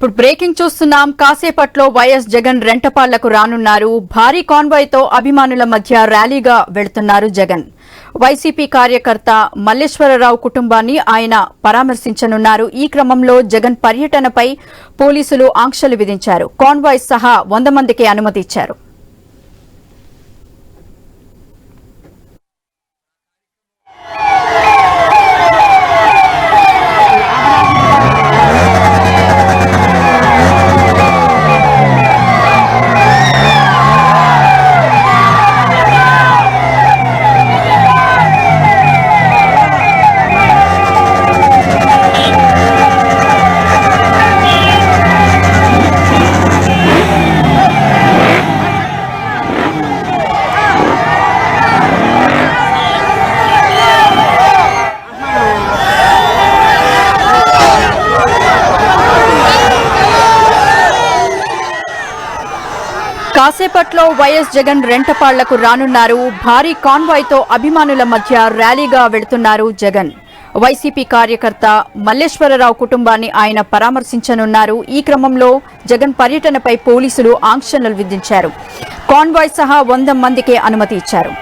ఇప్పుడు బ్రేకింగ్ చూస్తున్నాం. కాసేపట్లో వైఎస్ జగన్ రెంటపాళ్లకు రానున్నారు. భారీ కాన్వాయ్ తో అభిమానుల మధ్య ర్యాలీగా వెళ్తున్నారు జగన్. వైసీపీ కార్యకర్త మల్లేశ్వరరావు కుటుంబాన్ని ఆయన పరామర్శించనున్నారు. ఈ క్రమంలో జగన్ పర్యటనపై పోలీసులు ఆంక్షలు విధించారు. కాన్వాయ్ సహా 100 మందికి అనుమతి ఇచ్చారు. కాసేపట్లో వైఎస్ జగన్ రెంటపాళ్లకు రానున్నారు. భారీ కాన్వాయ్ తో అభిమానుల మధ్య ర్యాలీగా వెళ్తున్నారు జగన్. వైసీపీ కార్యకర్త మల్లేశ్వరరావు కుటుంబాన్ని ఆయన పరామర్శించనున్నారు. ఈ క్రమంలో జగన్ పర్యటనపై పోలీసులు ఆంక్షలు విధించారు. కాన్వాయ్ సహా 100 మందికి అనుమతి ఇచ్చారు.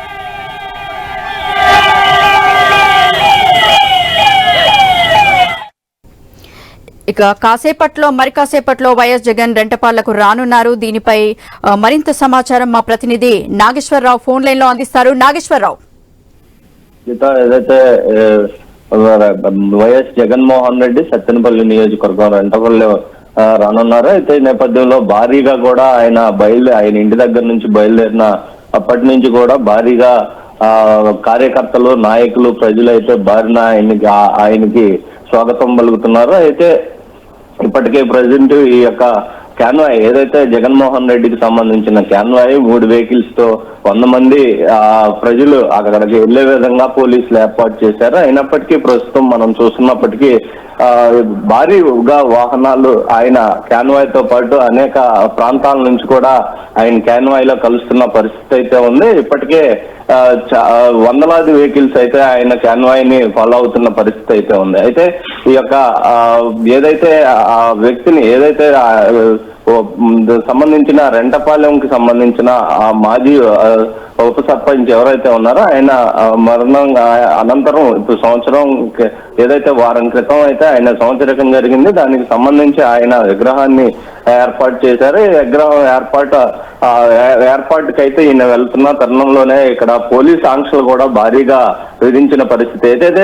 ఇక మరి కాసేపట్లో వైఎస్ జగన్ రెంటపాళ్లకు రానున్నారు. దీనిపై మరింత సమాచారం మా ప్రతినిధి నాగేశ్వరరావు ఫోన్ లైన్ లో అందిస్తారు. నాగేశ్వరరావు, ఏదైతే వైఎస్ జగన్మోహన్ రెడ్డి సత్తెనపల్లి నియోజకవర్గం రెంటపల్లి రానున్నారు. అయితే ఈ నేపథ్యంలో భారీగా కూడా ఆయన ఇంటి దగ్గర నుంచి బయలుదేరిన అప్పటి నుంచి కూడా భారీగా కార్యకర్తలు, నాయకులు, ప్రజలు అయితే భారీన ఆయనకి స్వాగతం పలుకుతున్నారు. అయితే ఇప్పటికే ప్రజెంట్ ఈ యొక్క క్యాన్వాయ్ ఏదైతే జగన్మోహన్ రెడ్డికి సంబంధించిన క్యాన్వాయ్ 3 వెహికల్స్ తో 100 మంది ప్రజలు అక్కడికి వెళ్లే విధంగా పోలీసులు ఏర్పాటు చేశారు. అయినప్పటికీ ప్రస్తుతం మనం చూస్తున్నప్పటికీ భారీగా వాహనాలు ఆయన క్యాన్వాయ్ తో పాటు అనేక ప్రాంతాల నుంచి కూడా ఆయన క్యాన్వాయ్ లో కలుస్తున్న పరిస్థితి అయితే ఉంది. ఇప్పటికే వందలాది వెహికల్స్ అయితే ఆయన క్యాన్వాయ్ ని ఫాలో అవుతున్న పరిస్థితి అయితే ఉంది. అయితే ఈ యొక్క ఏదైతే ఆ వ్యక్తిని సంబంధించిన రెంటపాలెంకి సంబంధించిన ఆ మాజీ ఉప సర్పంచ్ ఎవరైతే ఉన్నారో ఆయన మరణం అనంతరం ఇప్పుడు సంవత్సరం ఏదైతే వారం క్రితం అయితే ఆయన సంవత్సరకం జరిగింది. దానికి సంబంధించి ఆయన విగ్రహాన్ని ఏర్పాటు చేశారు. ఈ విగ్రహం ఏర్పాటుకి అయితే ఈయన వెళ్తున్న తరుణంలోనే ఇక్కడ పోలీస్ ఆంక్షలు కూడా భారీగా విధించిన పరిస్థితి. ఏదైతే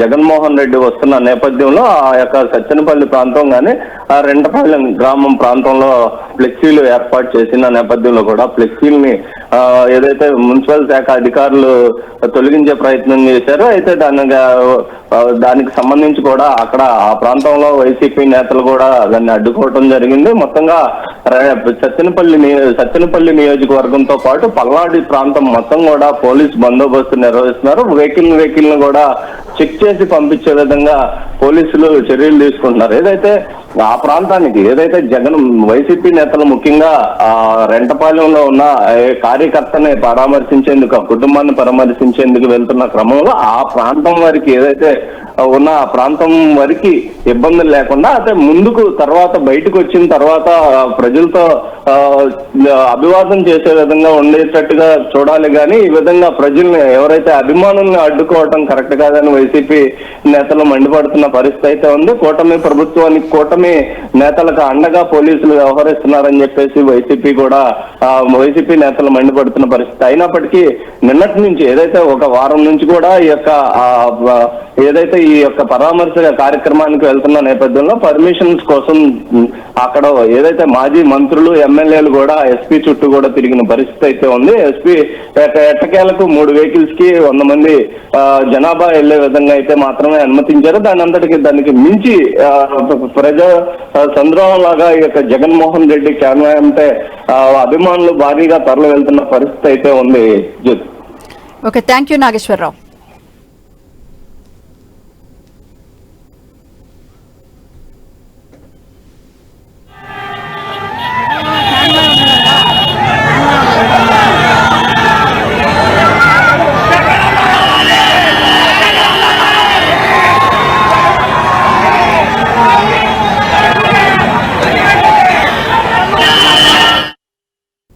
జగన్మోహన్ రెడ్డి వస్తున్న నేపథ్యంలో ఆ యొక్క సత్తెనపల్లి ప్రాంతం కానీ ఆ రెంటపాలెం గ్రామం ప్రాంతంలో ఫ్లెక్సీలు ఏర్పాటు చేసిన నేపథ్యంలో కూడా ఫ్లెక్సీల్ని ఏదైతే మున్సిపల్ శాఖ అధికారులు తొలగించే ప్రయత్నం చేశారో అయితే దానికి సంబంధించి కూడా అక్కడ ఆ ప్రాంతంలో వైసీపీ నేతలు కూడా దాన్ని అడ్డుకోవడం జరిగింది. మొత్తంగా సత్తెనపల్లి నియోజకవర్గంతో పాటు పల్నాడు ప్రాంతం మొత్తం కూడా పోలీస్ బందోబస్తు నిర్వహిస్తున్నారు. వెహికల్ ను కూడా చెక్ చేసి పంపించే విధంగా పోలీసులు చర్యలు తీసుకుంటున్నారు. ఏదైతే ఆ ప్రాంతానికి వైసీపీ నేతలు ముఖ్యంగా రెంటపాలెంలో ఉన్న కార్యకర్తని పరామర్శించేందుకు, ఆ కుటుంబాన్ని పరామర్శించేందుకు వెళ్తున్న క్రమంలో ఆ ప్రాంతం వరకు ఏదైతే ఉన్న ఆ ప్రాంతం వరకు ఇబ్బందులు లేకుండా అయితే ముందుకు తర్వాత బయటకు వచ్చిన తర్వాత ప్రజలతో అభివాదం చేసే విధంగా ఉండేటట్టుగా చూడాలి. కానీ ఈ విధంగా ప్రజల్ని ఎవరైతే అభిమానుల్ని అడ్డుకోవటం కరెక్ట్ కాదని వైసీపీ నేతలు మండిపడుతున్న పరిస్థితి అయితే ఉంది. కూటమి నేతలకు అండగా పోలీసులు వ్యవహరిస్తున్నారని చెప్పేసి వైసీపీ నేతలు మండిపడుతున్న పరిస్థితి. అయినప్పటికీ నిన్నటి నుంచి ఏదైతే ఒక వారం నుంచి కూడా ఈ యొక్క పరామర్శ కార్యక్రమానికి వెళ్తున్న నేపథ్యంలో పర్మిషన్స్ కోసం అక్కడ ఏదైతే మాజీ మంత్రులు, ఎమ్మెల్యేలు కూడా ఎస్పీ చుట్టూ కూడా తిరిగిన పరిస్థితి అయితే ఉంది. ఎస్పీ ఎట్టకేలకు 3 వెహికల్స్ కి 100 మంది జనాభా వెళ్లే విధంగా అయితే మాత్రమే అనుమతించారు. దానికి మించి ప్రజా సంద్రోహం లాగా ఈ యొక్క జగన్మోహన్ రెడ్డి క్యాన్వాయ్ అంటే అభిమానులు భారీగా తరలి వెళ్తున్న పరిస్థితి అయితే ఉంది. Okay, thank you Nageswararao.